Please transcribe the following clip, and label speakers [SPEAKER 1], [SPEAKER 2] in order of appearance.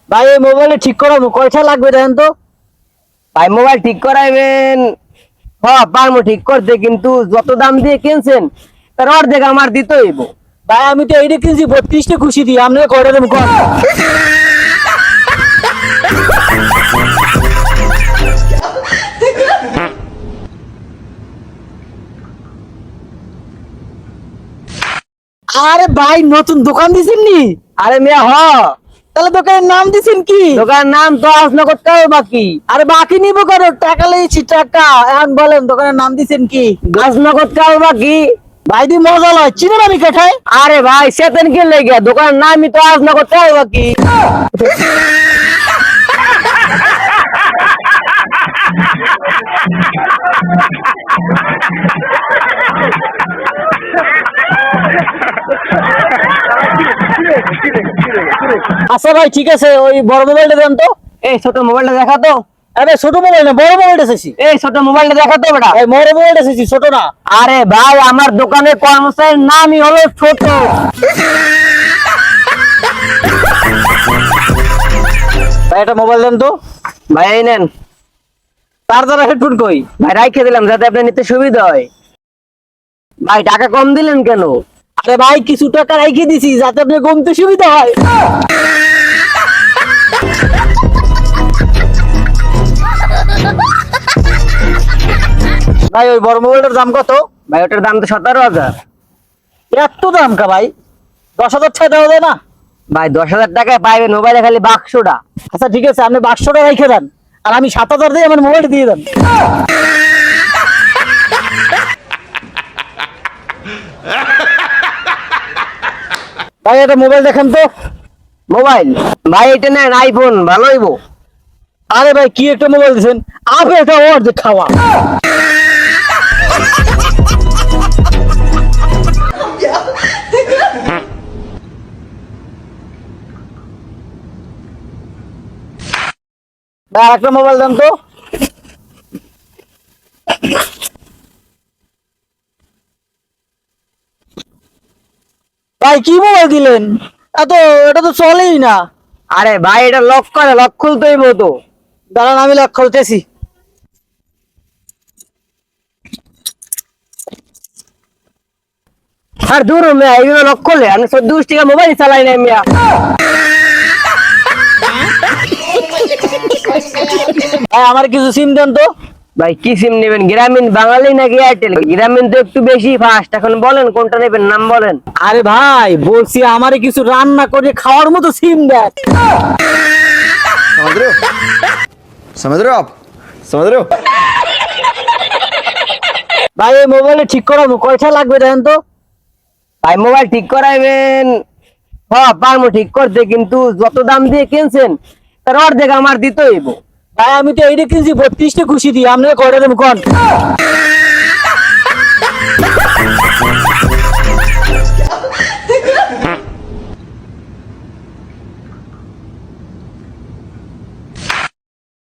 [SPEAKER 1] ভাই এই মোবাইলে ঠিক করাবো, কয়টা লাগবে দেখেন তো।
[SPEAKER 2] ভাই মোবাইল ঠিক করাইবেন? হ্যাঁ পারবো ঠিক করতে, কিন্তু যত দাম দিয়ে কিনছেন তার অর্ধেক আমার দিতে হইব।
[SPEAKER 1] ভাই আমি তো এইটা কিনছি 32টা খুশি দিই, আপনাকে কয়টা দেবো কন? আরে ভাই নতুন দোকান দিছেন নি?
[SPEAKER 2] আরে মিয়া
[SPEAKER 1] তাহলে দোকানের নাম দিছেন কি?
[SPEAKER 2] দোকানের নাম তো আসনা করতে হবে বাকি।
[SPEAKER 1] আরে বাকি নিবো কারো, টাকা লেগেছি টাকা। এখন বলেন দোকানের নাম দিছেন কি?
[SPEAKER 2] আসনা করতে হবে বাকি।
[SPEAKER 1] ভাই দি মজা লয়, চিনেন আমি কাঠায়।
[SPEAKER 2] আরে ভাই সেতেন কি লেগে, দোকানের নামই তো আসনা করতে হবে বাকি।
[SPEAKER 1] আচ্ছা ভাই ঠিক আছে, ওই বড় মোবাইলটা দেন তো।
[SPEAKER 2] এই ছোট মোবাইলটা দেখা তো।
[SPEAKER 1] আরে ছোট মোবাইল না, বড় মোবাইলটা চাইছি।
[SPEAKER 2] এই ছোট মোবাইলটা দেখা তো বেটা।
[SPEAKER 1] ভাই বড় মোবাইলটা চাইছি, ছোট না।
[SPEAKER 2] আরে ভাই আমার দোকানের কর্মচারীর নামই হলো ছোট।
[SPEAKER 1] ভাই একটা মোবাইল দেন তো।
[SPEAKER 2] ভাই এই নেন।
[SPEAKER 1] তার দ্বারা হেডফোন কই?
[SPEAKER 2] ভাই রাইখে দিলাম যাতে আপনার নিতে সুবিধা হয়। ভাই টাকা কম দিলেন কেন?
[SPEAKER 1] আরে ভাই কিছু টাকা রেখে দিছি যাতে আপনি কমতে সুবিধা হয়। ভাই ওই বড় মোবাইলটার দাম কত?
[SPEAKER 2] ভাই ওটার দাম তো 17,000।
[SPEAKER 1] এত দাম কা ভাই? 10,000 ছাড় দেওয়া যায় না?
[SPEAKER 2] ভাই 10,000 টাকায় পাইবেন মোবাইলে খালি বাক্সটা।
[SPEAKER 1] আচ্ছা ঠিক আছে, আপনি 500 টাকা রেখে দেন আর আমি 7,000 দিয়ে আমার মোবাইলটা দিয়ে দেন। ভাই একটা মোবাইল দেখেন তো।
[SPEAKER 2] মোবাইল ভাই এটা নেন, আইফোন ভালো হইব।
[SPEAKER 1] আরে ভাই কি একটা মোবাইল দিছেন, আপনি একটা অর্ধেক খাওয়া। ভাই আরেকটা মোবাইল দেন তো। ভাই কি মোবাইল দিলেন? এটা তো চলেই না।
[SPEAKER 2] আরে ভাই এটা লক করে, লক খুলতে হইব তো।
[SPEAKER 1] দাঁড়ান আমি লক খুলতেছি।
[SPEAKER 2] আর দূর মিয়া, এইগুলো লক করলে আমি 14 টাকা মোবাইল চালাই না মিয়া।
[SPEAKER 1] ভাই আমার কিছু সিম দেন তো।
[SPEAKER 2] ভাই কি সিম নেবেন, গ্রামীণ বাঙালি নাকি এয়ারটেল? গ্রামীণ তো একটু বেশি ফাস্ট, এখন বলেন কোনটা নেবেন, নাম বলেন।
[SPEAKER 1] আরে ভাই বলছি আমারে কিছু রান্না করে খাওয়ার মতো সিম দেন।
[SPEAKER 3] समझ रहे हो समझ रहे हो आप समझ रहे हो।
[SPEAKER 1] ভাই এই মোবাইলে ঠিক করাবো, কয়টা লাগবে দেখেন তো।
[SPEAKER 2] ভাই মোবাইল ঠিক করাইবেন? হ্যাঁ পারবো ঠিক করতে, কিন্তু যত দাম দিয়ে কিনছেন তার অর্ধেক আমার দিতে হইব।
[SPEAKER 1] ভাই আমি তো এইটা কিনছি 32টা খুশি দিই, আপনাকে কয়টা দেবো কন?